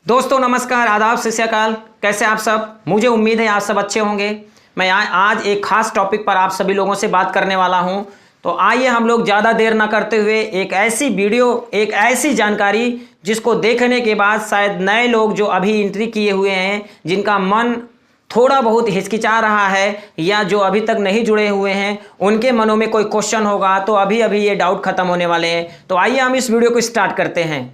दोस्तों नमस्कार, आदाब, सत श्री अकाल। कैसे आप सब? मुझे उम्मीद है आप सब अच्छे होंगे। मैं आज एक खास टॉपिक पर आप सभी लोगों से बात करने वाला हूं। तो आइए हम लोग ज़्यादा देर ना करते हुए एक ऐसी वीडियो, एक ऐसी जानकारी जिसको देखने के बाद शायद नए लोग जो अभी एंट्री किए हुए हैं, जिनका मन थोड़ा बहुत हिचकिचा रहा है या जो अभी तक नहीं जुड़े हुए हैं, उनके मनों में कोई क्वेश्चन होगा तो अभी अभी ये डाउट खत्म होने वाले हैं। तो आइए हम इस वीडियो को स्टार्ट करते हैं।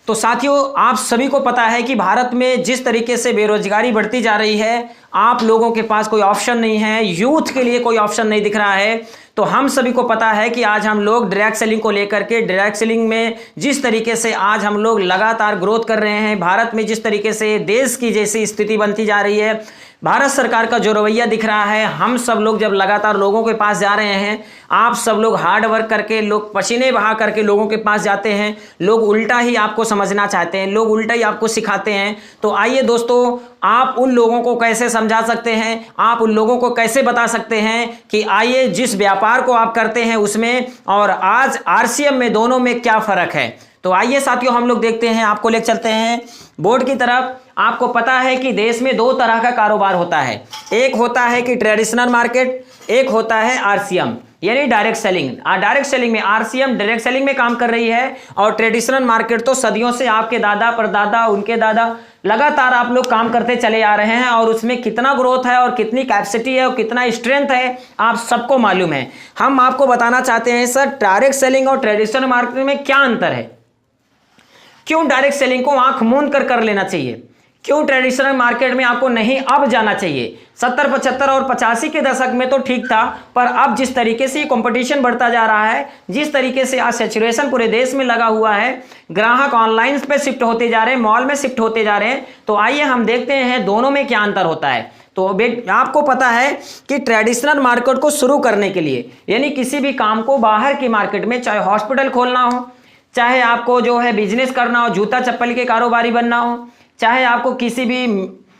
तो साथियों, आप सभी को पता है कि भारत में जिस तरीके से बेरोजगारी बढ़ती जा रही है, आप लोगों के पास कोई ऑप्शन नहीं है, यूथ के लिए कोई ऑप्शन नहीं दिख रहा है। तो हम सभी को पता है कि आज हम लोग डायरेक्ट सेलिंग को लेकर के, डायरेक्ट सेलिंग में जिस तरीके से आज हम लोग लगातार ग्रोथ कर रहे हैं, भारत में जिस तरीके से देश की जैसी स्थिति बनती जा रही है, भारत सरकार का जो रवैया दिख रहा है, हम सब लोग जब लगातार लोगों के पास जा रहे हैं, आप सब लोग हार्ड वर्क करके, लोग पसीने बहा करके लोगों के पास जाते हैं, लोग उल्टा ही आपको समझना चाहते हैं, लोग उल्टा ही आपको सिखाते हैं। तो आइए दोस्तों, आप उन लोगों को कैसे समझा सकते हैं, आप उन लोगों को कैसे बता सकते हैं कि आइए जिस व्यापार को आप करते हैं उसमें और आज आरसीएम में, दोनों में क्या फर्क है। तो आइए साथियों, हम लोग देखते हैं, आपको ले चलते हैं बोर्ड की तरफ। आपको पता है कि देश में दो तरह का कारोबार होता है, एक होता है कि ट्रेडिशनल मार्केट, एक होता है आरसीएम यानी डायरेक्ट सेलिंग। डायरेक्ट सेलिंग में आरसीएम डायरेक्ट सेलिंग में काम कर रही है और ट्रेडिशनल मार्केट तो सदियों से आपके दादा परदादा, उनके दादा, लगातार आप लोग काम करते चले आ रहे हैं और उसमें कितना ग्रोथ है और कितनी कैपेसिटी है और कितना स्ट्रेंथ है आप सबको मालूम है। हम आपको बताना चाहते हैं सर, डायरेक्ट सेलिंग और ट्रेडिशनल मार्केट में क्या अंतर है, क्यों डायरेक्ट सेलिंग को आंख मूंद कर लेना चाहिए, क्यों ट्रेडिशनल मार्केट में आपको नहीं अब जाना चाहिए। 70, 75 और 85 के दशक में तो ठीक था, पर अब जिस तरीके से कंपटीशन बढ़ता जा रहा है, जिस तरीके से आज सैचुरेशन पूरे देश में लगा हुआ है, ग्राहक ऑनलाइन पे शिफ्ट होते जा रहे हैं, मॉल में शिफ्ट होते जा रहे हैं। तो आइए हम देखते हैं दोनों में क्या अंतर होता है। तो आपको पता है कि ट्रेडिशनल मार्केट को शुरू करने के लिए, यानी किसी भी काम को बाहर की मार्केट में, चाहे हॉस्पिटल खोलना हो, चाहे आपको जो है बिजनेस करना हो, जूता चप्पल के कारोबारी बनना हो, चाहे आपको किसी भी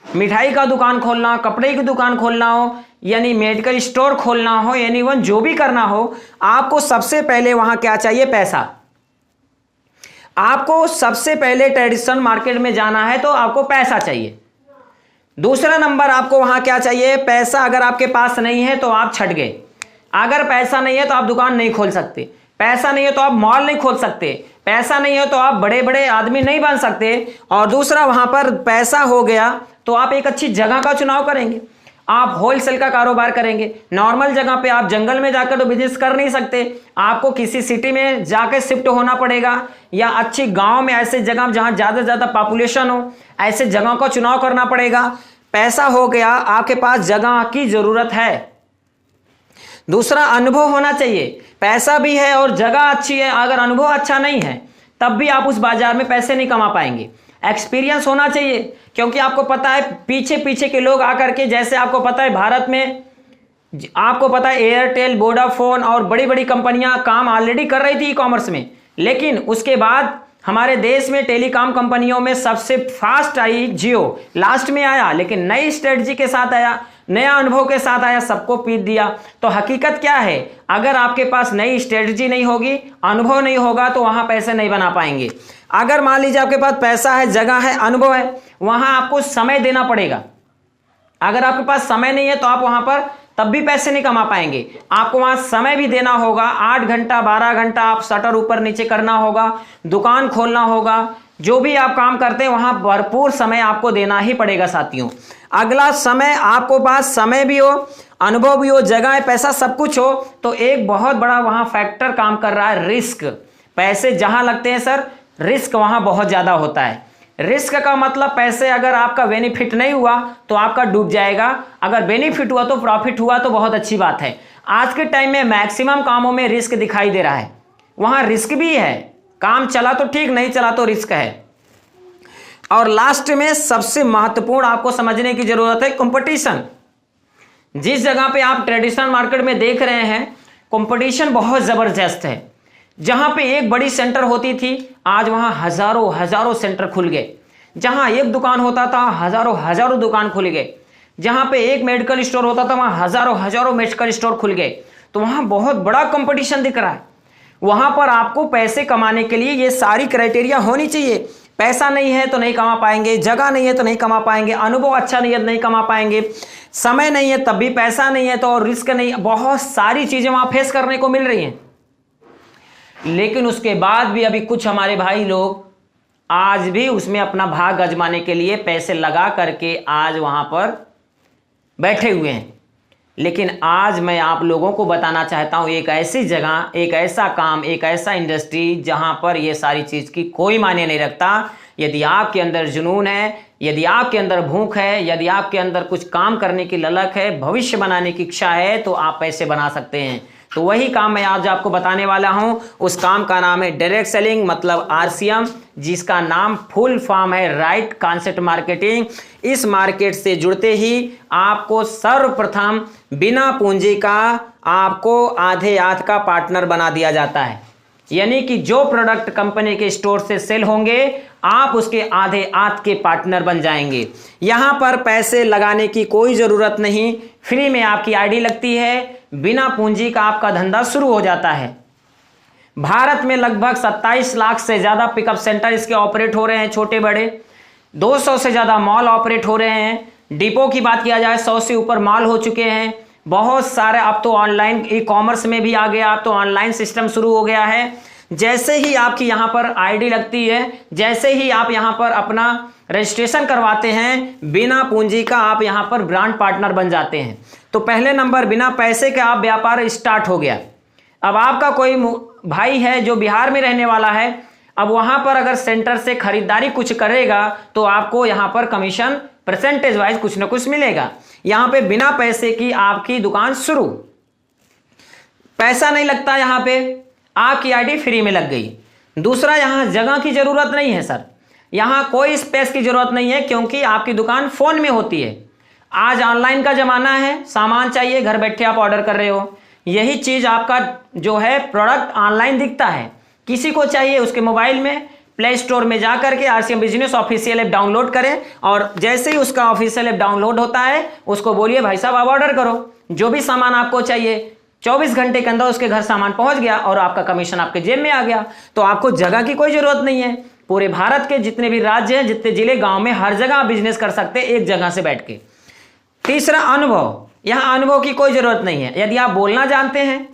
मिठाई का दुकान खोलना हो, कपड़े की दुकान खोलना हो, यानी मेडिकल स्टोर खोलना हो, यानी वन जो भी करना हो, आपको सबसे पहले वहां क्या चाहिए? पैसा। आपको सबसे पहले ट्रेडिशनल मार्केट में जाना है तो आपको पैसा चाहिए। दूसरा नंबर आपको वहां क्या चाहिए? पैसा। अगर आपके पास नहीं है तो आप छट गए। अगर पैसा नहीं है तो आप दुकान नहीं खोल सकते, पैसा नहीं है तो आप मॉल नहीं खोल सकते, पैसा नहीं है तो आप बड़े बड़े आदमी नहीं बन सकते। और दूसरा, वहां पर पैसा हो गया तो आप एक अच्छी जगह का चुनाव करेंगे, आप होलसेल का कारोबार करेंगे। नॉर्मल जगह पे आप जंगल में जाकर तो बिजनेस कर नहीं सकते, आपको किसी सिटी में जाकर शिफ्ट होना पड़ेगा या अच्छी गांव में, ऐसे जगह जहां ज्यादा से ज्यादा पॉपुलेशन हो, ऐसे जगह का चुनाव करना पड़ेगा। पैसा हो गया, आपके पास जगह की जरूरत है। दूसरा, अनुभव होना चाहिए। पैसा भी है और जगह अच्छी है, अगर अनुभव अच्छा नहीं है तब भी आप उस बाजार में पैसे नहीं कमा पाएंगे। एक्सपीरियंस होना चाहिए, क्योंकि आपको पता है पीछे पीछे के लोग आकर के, जैसे आपको पता है भारत में, आपको पता है एयरटेल, वोडाफोन और बड़ी बड़ी कंपनियां काम ऑलरेडी कर रही थी ई कॉमर्स में, लेकिन उसके बाद हमारे देश में टेलीकॉम कंपनियों में सबसे फास्ट आई जियो, लास्ट में आया, लेकिन नई स्ट्रेटजी के साथ आया, नया अनुभव के साथ आया, सबको पीट दिया। तो हकीकत क्या है? अगर आपके पास नई स्ट्रेटजी नहीं होगी, अनुभव नहीं होगा, तो वहां पैसे नहीं बना पाएंगे। अगर मान लीजिए आपके पास पैसा है, जगह है, अनुभव है, वहां आपको समय देना पड़ेगा। अगर आपके पास समय नहीं है तो आप वहां पर तब भी पैसे नहीं कमा पाएंगे। आपको वहां समय भी देना होगा, 8 घंटा 12 घंटा आप शटर ऊपर नीचे करना होगा, दुकान खोलना होगा, जो भी आप काम करते हैं वहां भरपूर समय आपको देना ही पड़ेगा साथियों। अगला, समय, आपको पास समय भी हो, अनुभव भी हो, जगह है, पैसा सब कुछ हो, तो एक बहुत बड़ा वहां फैक्टर काम कर रहा है, रिस्क। पैसे जहां लगते हैं सर, रिस्क वहां बहुत ज्यादा होता है। रिस्क का मतलब, पैसे अगर आपका बेनिफिट नहीं हुआ तो आपका डूब जाएगा, अगर बेनिफिट हुआ तो प्रॉफिट हुआ तो बहुत अच्छी बात है। आज के टाइम में मैक्सिमम कामों में रिस्क दिखाई दे रहा है, वहां रिस्क भी है, काम चला तो ठीक, नहीं चला तो रिस्क है। और लास्ट में सबसे महत्वपूर्ण आपको समझने की जरूरत है, कंपटीशन। जिस जगह पे आप ट्रेडिशनल मार्केट में देख रहे हैं, कंपटीशन बहुत जबरदस्त है। जहां पे एक बड़ी सेंटर होती थी, आज वहां हजारों हजारों सेंटर खुल गए। जहां एक दुकान होता था, हजारों हजारों दुकान खुल गए। जहां पे एक मेडिकल स्टोर होता था, वहां हजारों हजारों मेडिकल स्टोर खुल गए। तो वहां बहुत बड़ा कंपटीशन दिख रहा है। वहां पर आपको पैसे कमाने के लिए ये सारी क्राइटेरिया होनी चाहिए। पैसा नहीं है तो नहीं कमा पाएंगे, जगह नहीं है तो नहीं कमा पाएंगे, अनुभव अच्छा नहीं है तो नहीं कमा पाएंगे, समय नहीं है तब भी पैसा नहीं है तो, और रिस्क नहीं, बहुत सारी चीजें वहां फेस करने को मिल रही हैं। लेकिन उसके बाद भी अभी कुछ हमारे भाई लोग आज भी उसमें अपना भाग आजमाने के लिए पैसे लगा करके आज वहां पर बैठे हुए हैं। लेकिन आज मैं आप लोगों को बताना चाहता हूं एक ऐसी जगह, एक ऐसा काम, एक ऐसा इंडस्ट्री जहां पर यह सारी चीज की कोई मायने नहीं रखता। यदि आपके अंदर जुनून है, यदि आपके अंदर भूख है, यदि आपके अंदर कुछ काम करने की ललक है, भविष्य बनाने की इच्छा है, तो आप पैसे बना सकते हैं। तो वही काम मैं आज आपको बताने वाला हूं। उस काम का नाम है डायरेक्ट सेलिंग, मतलब RCM, जिसका नाम फुल फॉर्म है राइट कॉन्सेप्ट मार्केटिंग। इस मार्केट से जुड़ते ही आपको सर्वप्रथम बिना पूंजी का आपको आधे हाथ का पार्टनर बना दिया जाता है। यानी कि जो प्रोडक्ट कंपनी के स्टोर से सेल होंगे आप उसके आधे हाथ के पार्टनर बन जाएंगे। यहां पर पैसे लगाने की कोई जरूरत नहीं, फ्री में आपकी आईडी लगती है, बिना पूंजी का आपका धंधा शुरू हो जाता है। भारत में लगभग 27 लाख से ज्यादा पिकअप सेंटर इसके ऑपरेट हो रहे हैं, छोटे बड़े। 200 से ज्यादा मॉल ऑपरेट हो रहे हैं। डिपो की बात किया जाए 100 से ऊपर मॉल हो चुके हैं। बहुत सारे, अब तो ऑनलाइन ई-कॉमर्स में भी आ गया, अब तो ऑनलाइन सिस्टम शुरू हो गया है। जैसे ही आपकी यहां पर आईडी लगती है, जैसे ही आप यहां पर अपना रजिस्ट्रेशन करवाते हैं, बिना पूंजी का आप यहां पर ब्रांड पार्टनर बन जाते हैं। तो पहले नंबर, बिना पैसे के आप व्यापार स्टार्ट हो गया। अब आपका कोई भाई है जो बिहार में रहने वाला है, अब वहां पर अगर सेंटर से खरीदारी कुछ करेगा तो आपको यहां पर कमीशन परसेंटेज वाइज कुछ ना कुछ मिलेगा। यहां पे बिना पैसे की आपकी दुकान शुरू, पैसा नहीं लगता, यहां पे आपकी आईडी फ्री में लग गई। दूसरा, यहां जगह की जरूरत नहीं है सर, यहां कोई स्पेस की जरूरत नहीं है, क्योंकि आपकी दुकान फोन में होती है। आज ऑनलाइन का जमाना है, सामान चाहिए घर बैठे आप ऑर्डर कर रहे हो, यही चीज आपका जो है प्रोडक्ट ऑनलाइन दिखता है। किसी को चाहिए उसके मोबाइल में प्ले स्टोर में जा करके RCM business official app download करें, और जैसे ही उसका ऑफिशियल ऐप डाउनलोड होता है उसको बोलिए भाई साहब आप ऑर्डर करो, जो भी सामान आपको चाहिए 24 घंटे के अंदर उसके घर सामान पहुंच गया और आपका कमीशन आपके जेब में आ गया। तो आपको जगह की कोई जरूरत नहीं है। पूरे भारत के जितने भी राज्य हैं, जितने जिले, गांव में, हर जगह आप बिजनेस कर सकते हैं एक जगह से बैठ के। तीसरा, अनुभव। यहां अनुभव की कोई जरूरत नहीं है। यदि आप बोलना जानते हैं,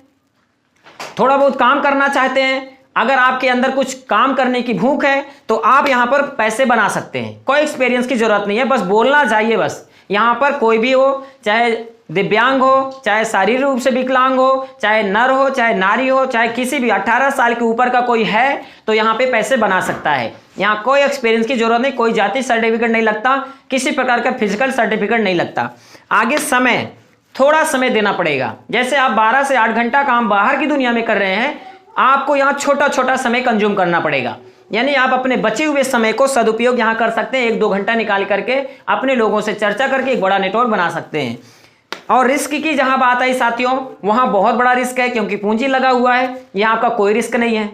थोड़ा बहुत काम करना चाहते हैं, अगर आपके अंदर कुछ काम करने की भूख है, तो आप यहां पर पैसे बना सकते हैं। कोई एक्सपीरियंस की जरूरत नहीं है, बस बोलना चाहिए। बस यहां पर कोई भी हो, चाहे दिव्यांग हो, चाहे शारीरिक रूप से विकलांग हो, चाहे नर हो, चाहे नारी हो, चाहे किसी भी 18 साल के ऊपर का कोई है, तो यहाँ पे पैसे बना सकता है। यहाँ कोई एक्सपीरियंस की जरूरत नहीं, कोई जाति सर्टिफिकेट नहीं लगता, किसी प्रकार का फिजिकल सर्टिफिकेट नहीं लगता। आगे समय, थोड़ा समय देना पड़ेगा। जैसे आप 12 से 8 घंटा काम बाहर की दुनिया में कर रहे हैं, आपको यहाँ छोटा छोटा समय कंज्यूम करना पड़ेगा। यानी आप अपने बचे हुए समय को सदुपयोग यहाँ कर सकते हैं। 1-2 घंटा निकाल करके अपने लोगों से चर्चा करके एक बड़ा नेटवर्क बना सकते हैं। और रिस्क की जहां बात आई साथियों, वहां बहुत बड़ा रिस्क है, क्योंकि पूंजी लगा हुआ है। यहां आपका कोई रिस्क नहीं है।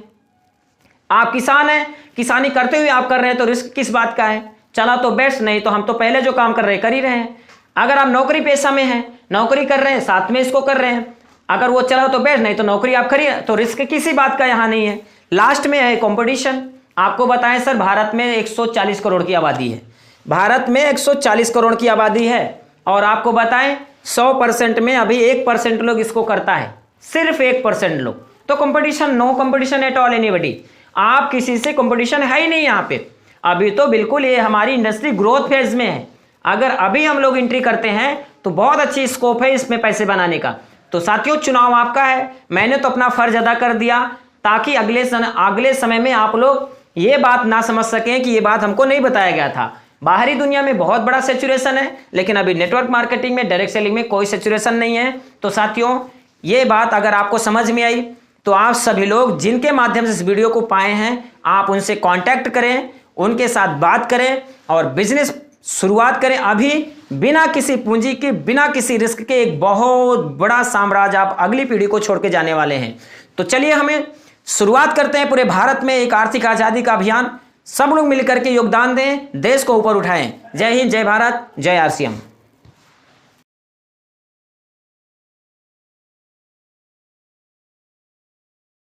आप किसान हैं, किसानी करते हुए आप कर रहे हैं, तो रिस्क किस बात का है? चला तो बेस्ट, नहीं तो हम तो पहले जो काम कर रहे हैं कर ही रहे हैं। अगर आप नौकरी पेशा में हैं, नौकरी कर रहे हैं, साथ में इसको कर रहे हैं, अगर वो चला तो बेस्ट, नहीं तो नौकरी आप करिए, तो रिस्क किसी बात का यहां नहीं है। लास्ट में है कंपटीशन। आपको बताएं सर, भारत में 140 करोड़ की आबादी है। भारत में 140 करोड़ की आबादी है, और आपको बताएं 100% में अभी 1% लोग इसको करता है, सिर्फ 1% लोग। तो competition, no competition at all anybody. आप किसी से कंपटीशन है ही नहीं यहाँ पे। अभी तो बिल्कुल ये हमारी इंडस्ट्री ग्रोथ फेज में है। अगर अभी हम लोग एंट्री करते हैं तो बहुत अच्छी स्कोप है इसमें पैसे बनाने का। तो साथियों, चुनाव आपका है। मैंने तो अपना फर्ज अदा कर दिया, ताकि अगले समय में आप लोग ये बात ना समझ सकें कि ये बात हमको नहीं बताया गया था। बाहरी दुनिया में बहुत बड़ा सैचुरेशन है, लेकिन अभी नेटवर्क मार्केटिंग में, डायरेक्ट सेलिंग में कोई सैचुरेशन नहीं है। तो साथियों, ये बात अगर आपको समझ में आई तो आप सभी लोग जिनके माध्यम से इस वीडियो को पाए हैं, आप उनसे कांटेक्ट करें, उनके साथ बात करें और बिजनेस शुरुआत करें। अभी बिना किसी पूंजी के, बिना किसी रिस्क के एक बहुत बड़ा साम्राज्य आप अगली पीढ़ी को छोड़ के जाने वाले हैं। तो चलिए हमें शुरुआत करते हैं पूरे भारत में एक आर्थिक आजादी का अभियान। सब लोग मिलकर के योगदान दें, देश को ऊपर उठाएं। जय हिंद, जय भारत, जय RCM।